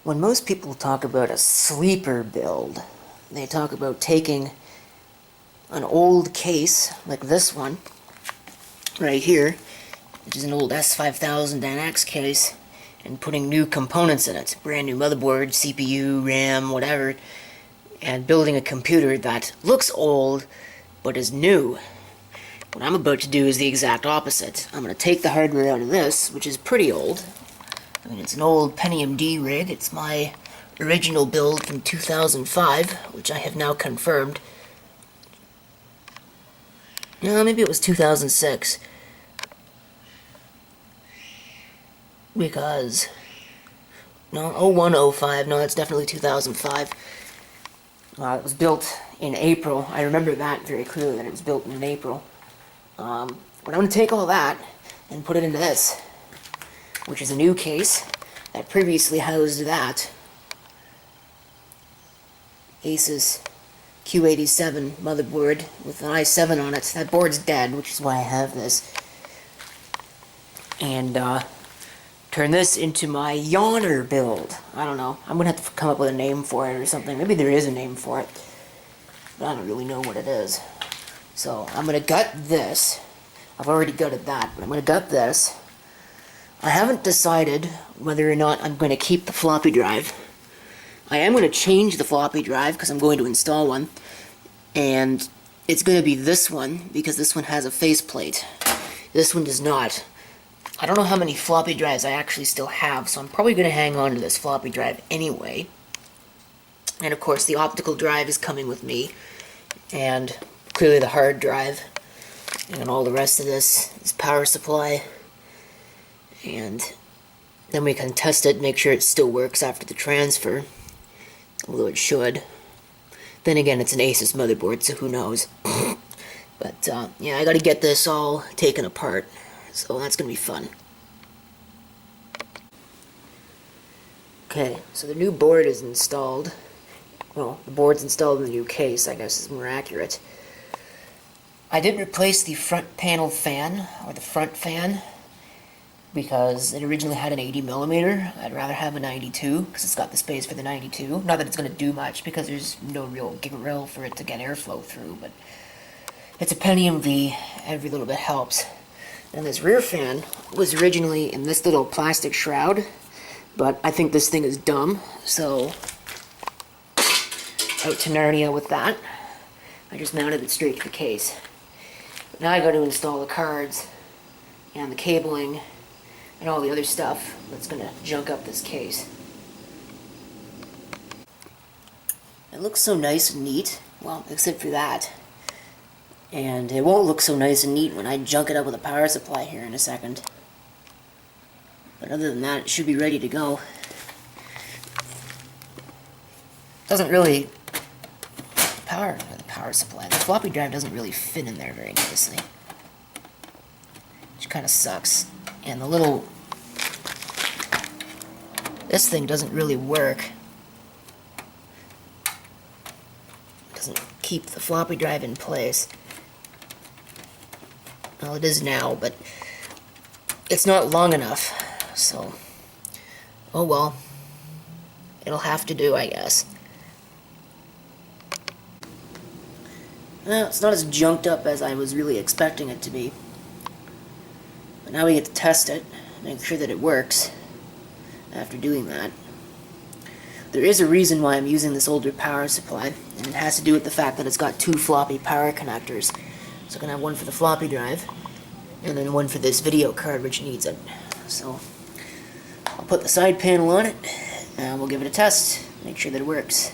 When most people talk about a sleeper build, they talk about taking an old case, like this one, right here, which is an old S5000NX case, and putting new components in it, brand new motherboard, CPU, RAM, whatever, and building a computer that looks old, but is new. What I'm about to do is the exact opposite. I'm going to take the hardware out of this, which is pretty old. I mean, it's an old Pentium D rig. It's my original build from 2005, which I have now confirmed. No, maybe it was 2006. Because... no, 0105. No, that's definitely 2005. It was built in April. I remember that very clearly, that it was built in April. But I'm going to take all that and put it into this, which is a new case that previously housed that Asus Q87 motherboard with an i7 on it. That board's dead, which is why I have this. And turn this into my yawner build. I don't know. I'm going to have to come up with a name for it or something. Maybe there is a name for it, but I don't really know what it is. So I'm going to gut this. I've already gutted that, but I'm going to gut this. I haven't decided whether or not I'm going to keep the floppy drive. I am going to change the floppy drive because I'm going to install one. And it's going to be this one because this one has a faceplate. This one does not. I don't know how many floppy drives I actually still have, so I'm probably going to hang on to this floppy drive anyway. And of course the optical drive is coming with me. And clearly the hard drive. And all the rest of this is power supply. And then we can test it, make sure it still works after the transfer, although it should. Then again, it's an Asus motherboard, so who knows. But yeah, I gotta get this all taken apart, so that's gonna be fun. Okay, so the new board is installed. Well, the board's installed in the new case, I guess is more accurate. I did replace the front panel fan, or the front fan, because it originally had an 80mm. I'd rather have a 92, because it's got the space for the 92. Not that it's going to do much, because there's no real grill for it to get airflow through, but it's a Pentium V. Every little bit helps. And this rear fan was originally in this little plastic shroud, but I think this thing is dumb, so out to Narnia with that. I just mounted it straight to the case. But now I got to install the cards and the cabling and all the other stuff that's going to junk up this case. It looks so nice and neat, well, except for that. And it won't look so nice and neat when I junk it up with a power supply here in a second. But other than that, it should be ready to go. Doesn't really... the power supply. The floppy drive doesn't really fit in there very nicely, which kind of sucks. And the little... this thing doesn't really work. It doesn't keep the floppy drive in place. Well, it is now, but it's not long enough, so... oh well. It'll have to do, I guess. Well, it's not as junked up as I was really expecting it to be. But now we get to test it, make sure that it works after doing that. There is a reason why I'm using this older power supply, and it has to do with the fact that it's got two floppy power connectors. So I'm going to have one for the floppy drive, and then one for this video card which needs it. So I'll put the side panel on it, and we'll give it a test, make sure that it works.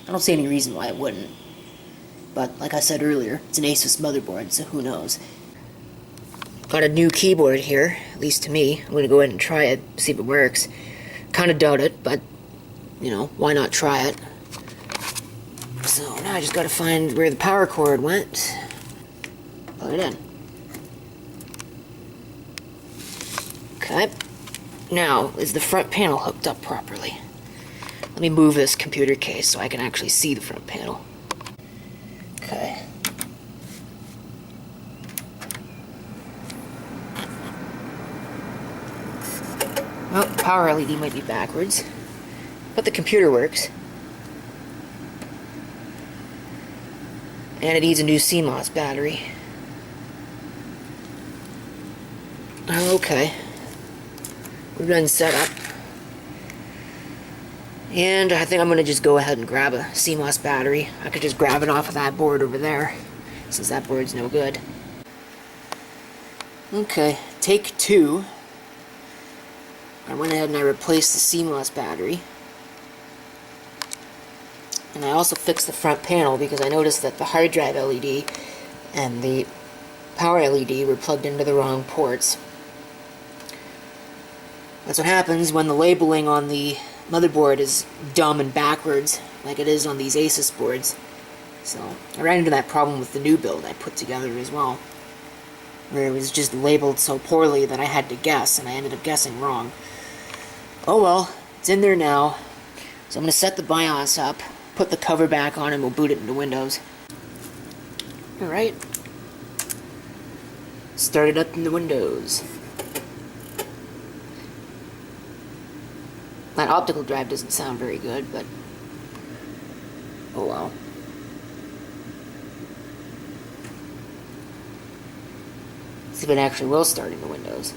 I don't see any reason why it wouldn't. But, like I said earlier, it's an Asus motherboard, so who knows. Got a new keyboard here, at least to me. I'm going to go ahead and try it, see if it works. Kind of doubt it, but, you know, why not try it? So, now I just got to find where the power cord went. Plug it in. Okay. Now, is the front panel hooked up properly? Let me move this computer case so I can actually see the front panel. Okay. Well, the power LED might be backwards. But the computer works. And it needs a new CMOS battery. Okay. We're done setup. And I think I'm going to just go ahead and grab a CMOS battery. I could just grab it off of that board over there, since that board's no good. Okay, take two. I went ahead and I replaced the CMOS battery. And I also fixed the front panel because I noticed that the hard drive LED and the power LED were plugged into the wrong ports. That's what happens when the labeling on the motherboard is dumb and backwards, like it is on these Asus boards. So, I ran into that problem with the new build I put together as well, where it was just labeled so poorly that I had to guess, and I ended up guessing wrong. Oh well, it's in there now. So I'm going to set the BIOS up, put the cover back on, and we'll boot it into Windows. Alright. Start it up in the Windows. That optical drive doesn't sound very good, but oh well. See if it actually will start in the Windows.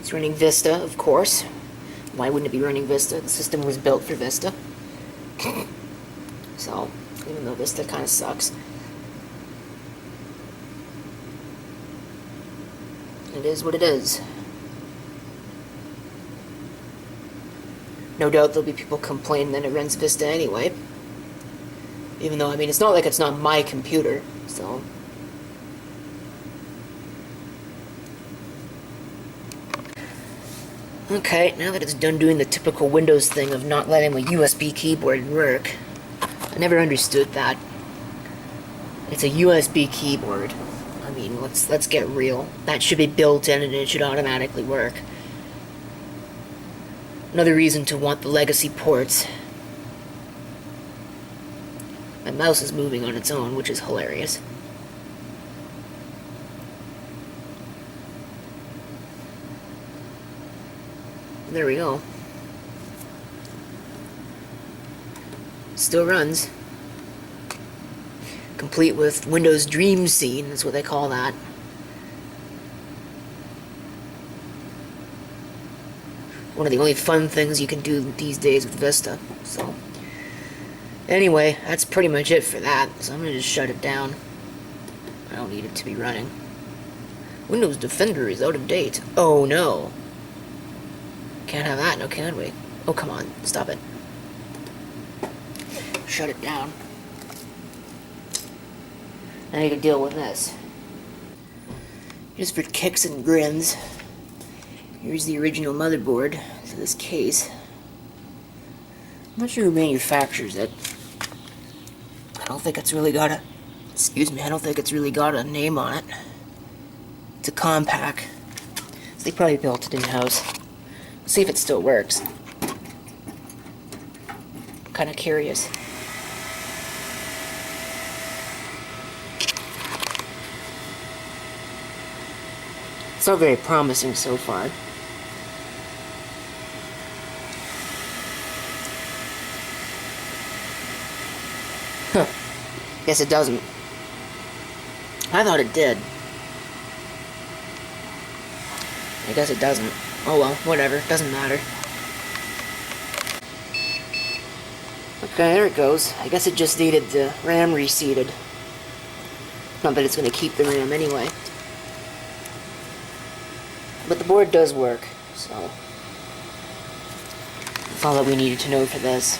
It's running Vista, of course. Why wouldn't it be running Vista? The system was built for Vista. So, even though Vista kind of sucks, it is what it is. No doubt there'll be people complaining that it runs Vista anyway. Even though, I mean, it's not like it's not my computer, so. Okay, now that it's done doing the typical Windows thing of not letting a USB keyboard work. I never understood that. It's a USB keyboard. I mean, let's get real. That should be built in and it should automatically work. Another reason to want the legacy ports. My mouse is moving on its own, which is hilarious. There we go. Still runs. Complete with Windows Dream Scene, that's what they call that. One of the only fun things you can do these days with Vista. So, anyway, that's pretty much it for that. So I'm going to just shut it down. I don't need it to be running. Windows Defender is out of date. Oh no. Can't have that, no can we? Oh, come on. Stop it. Shut it down. Now you can deal with this. Just for kicks and grins, here's the original motherboard to this case. I'm not sure who manufactures it. I don't think it's really got a... Excuse me, I don't think it's really got a name on it. It's a Compaq. So they probably built it in-house. See if it still works. I'm kind of curious. It's not very promising so far. Huh. Guess it doesn't. I thought it did. I guess it doesn't. Oh well, whatever, doesn't matter. Okay, there it goes. I guess it just needed the RAM reseated. Not that it's going to keep the RAM anyway. But the board does work, so that's all that we needed to know for this.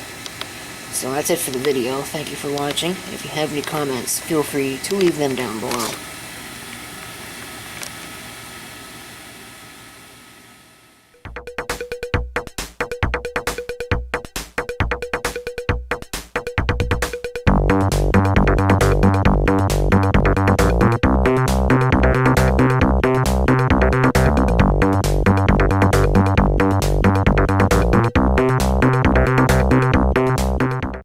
So that's it for the video. Thank you for watching. If you have any comments, feel free to leave them down below.